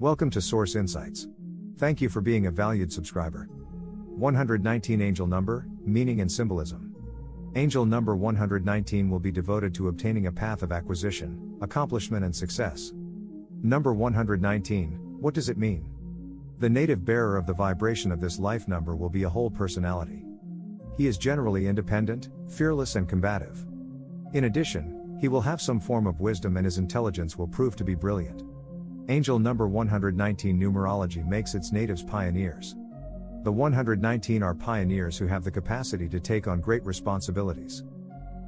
Welcome to Source Insights. Thank you for being a valued subscriber. 119 Angel Number, Meaning and Symbolism. Angel number 119 will be devoted to obtaining a path of acquisition, accomplishment and success. Number 119, what does it mean? The native bearer of the vibration of this life number will be a whole personality. He is generally independent, fearless and combative. In addition, he will have some form of wisdom and his intelligence will prove to be brilliant. Angel number 119 numerology makes its natives pioneers. The 119 are pioneers who have the capacity to take on great responsibilities.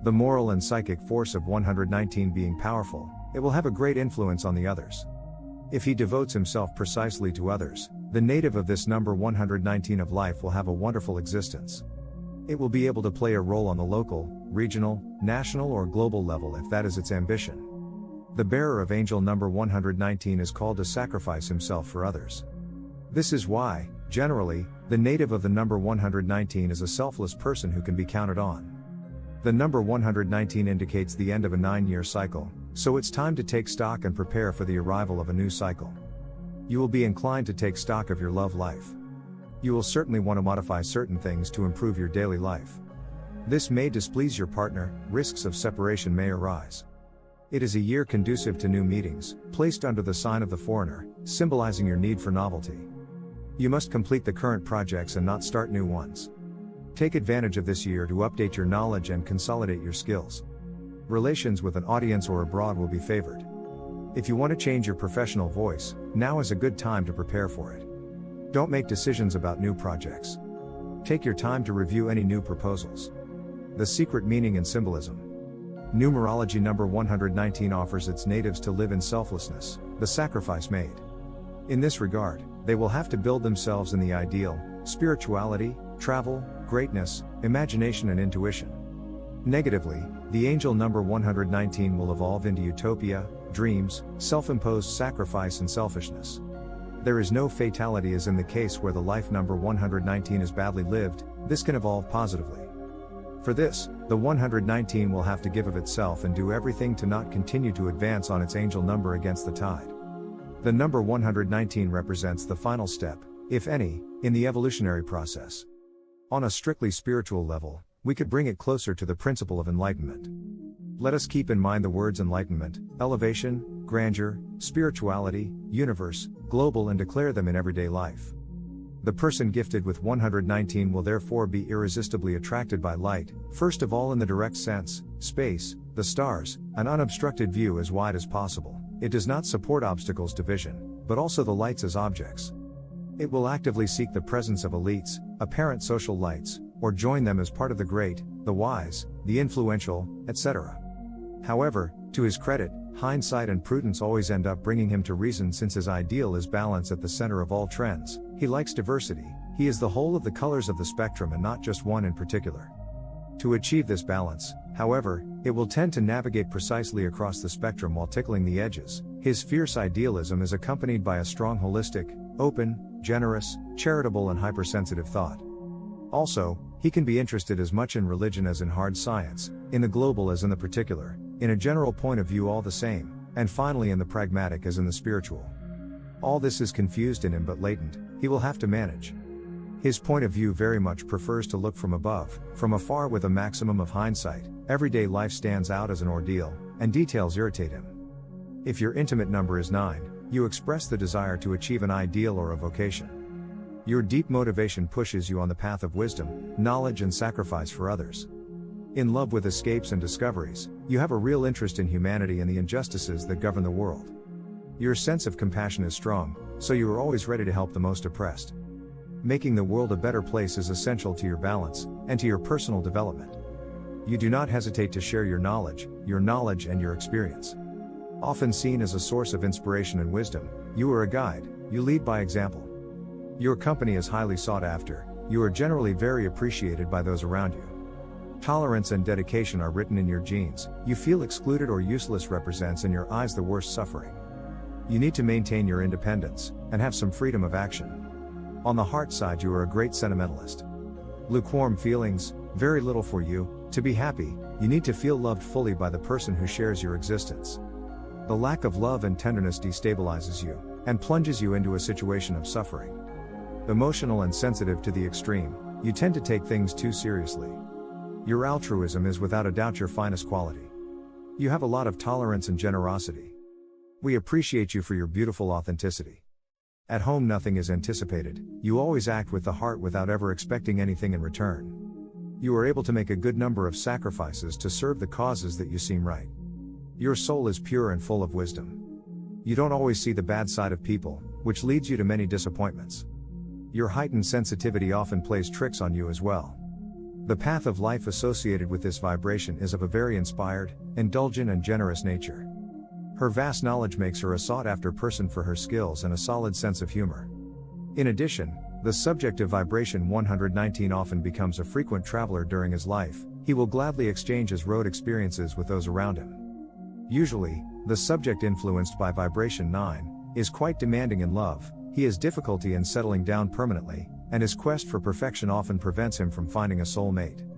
The moral and psychic force of 119 being powerful, it will have a great influence on the others. If he devotes himself precisely to others, the native of this number 119 of life will have a wonderful existence. It will be able to play a role on the local, regional, national or global level if that is its ambition. The bearer of angel number 119 is called to sacrifice himself for others. This is why, generally, the native of the number 119 is a selfless person who can be counted on. The number 119 indicates the end of a 9-year cycle, so it's time to take stock and prepare for the arrival of a new cycle. You will be inclined to take stock of your love life. You will certainly want to modify certain things to improve your daily life. This may displease your partner, risks of separation may arise. It is a year conducive to new meetings, placed under the sign of the foreigner, symbolizing your need for novelty. You must complete the current projects and not start new ones. Take advantage of this year to update your knowledge and consolidate your skills. Relations with an audience or abroad will be favored. If you want to change your professional voice, now is a good time to prepare for it. Don't make decisions about new projects. Take your time to review any new proposals. The secret meaning and symbolism. Numerology number 119 offers its natives to live in selflessness, the sacrifice made. In this regard, they will have to build themselves in the ideal, spirituality, travel, greatness, imagination and intuition. Negatively, the angel number 119 will evolve into utopia, dreams, self-imposed sacrifice and selfishness. There is no fatality as in the case where the life number 119 is badly lived, this can evolve positively. For this, the 119 will have to give of itself and do everything to not continue to advance on its angel number against the tide. The number 119 represents the final step, if any, in the evolutionary process. On a strictly spiritual level, we could bring it closer to the principle of enlightenment. Let us keep in mind the words enlightenment, elevation, grandeur, spirituality, universe, global and declare them in everyday life. The person gifted with 119 will therefore be irresistibly attracted by light, first of all in the direct sense, space, the stars, an unobstructed view as wide as possible. It does not support obstacles to vision, but also the lights as objects. It will actively seek the presence of elites, apparent social lights, or join them as part of the great, the wise, the influential, etc. However, to his credit, hindsight and prudence always end up bringing him to reason since his ideal is balance at the center of all trends. He likes diversity, he is the whole of the colors of the spectrum and not just one in particular. To achieve this balance, however, it will tend to navigate precisely across the spectrum while tickling the edges. His fierce idealism is accompanied by a strong holistic, open, generous, charitable and hypersensitive thought. Also, he can be interested as much in religion as in hard science, in the global as in the particular, in a general point of view all the same, and finally in the pragmatic as in the spiritual. All this is confused in him but latent, he will have to manage. His point of view very much prefers to look from above, from afar with a maximum of hindsight. Everyday life stands out as an ordeal, and details irritate him. If your intimate number is 9, you express the desire to achieve an ideal or a vocation. Your deep motivation pushes you on the path of wisdom, knowledge and sacrifice for others. In love with escapes and discoveries, you have a real interest in humanity and the injustices that govern the world. Your sense of compassion is strong, so you are always ready to help the most oppressed. Making the world a better place is essential to your balance, and to your personal development. You do not hesitate to share your knowledge and your experience. Often seen as a source of inspiration and wisdom, you are a guide, you lead by example. Your company is highly sought after, you are generally very appreciated by those around you. Tolerance and dedication are written in your genes, you feel excluded or useless represents in your eyes the worst suffering. You need to maintain your independence, and have some freedom of action. On the heart side you are a great sentimentalist. Lukewarm feelings, very little for you. To be happy, you need to feel loved fully by the person who shares your existence. The lack of love and tenderness destabilizes you, and plunges you into a situation of suffering. Emotional and sensitive to the extreme, you tend to take things too seriously. Your altruism is without a doubt your finest quality. You have a lot of tolerance and generosity. We appreciate you for your beautiful authenticity. At home, nothing is anticipated, you always act with the heart without ever expecting anything in return. You are able to make a good number of sacrifices to serve the causes that you seem right. Your soul is pure and full of wisdom. You don't always see the bad side of people, which leads you to many disappointments. Your heightened sensitivity often plays tricks on you as well. The path of life associated with this vibration is of a very inspired, indulgent and generous nature. Her vast knowledge makes her a sought-after person for her skills and a solid sense of humor. In addition, the subject of vibration 119 often becomes a frequent traveler during his life. He will gladly exchange his road experiences with those around him. Usually, the subject influenced by vibration 9 is quite demanding in love. He has difficulty in settling down permanently, and his quest for perfection often prevents him from finding a soulmate.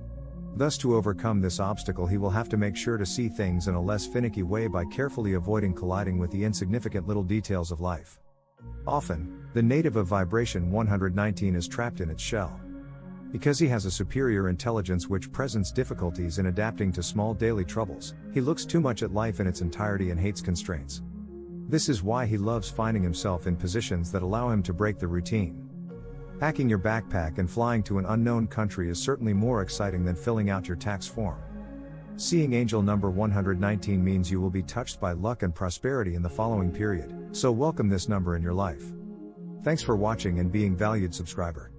Thus, to overcome this obstacle, he will have to make sure to see things in a less finicky way by carefully avoiding colliding with the insignificant little details of life. Often, the native of vibration 119 is trapped in its shell. Because he has a superior intelligence which presents difficulties in adapting to small daily troubles, he looks too much at life in its entirety and hates constraints. This is why he loves finding himself in positions that allow him to break the routine. Packing your backpack and flying to an unknown country is certainly more exciting than filling out your tax form. Seeing angel number 119 means you will be touched by luck and prosperity in the following period, so welcome this number in your life. Thanks for watching and being valued subscriber.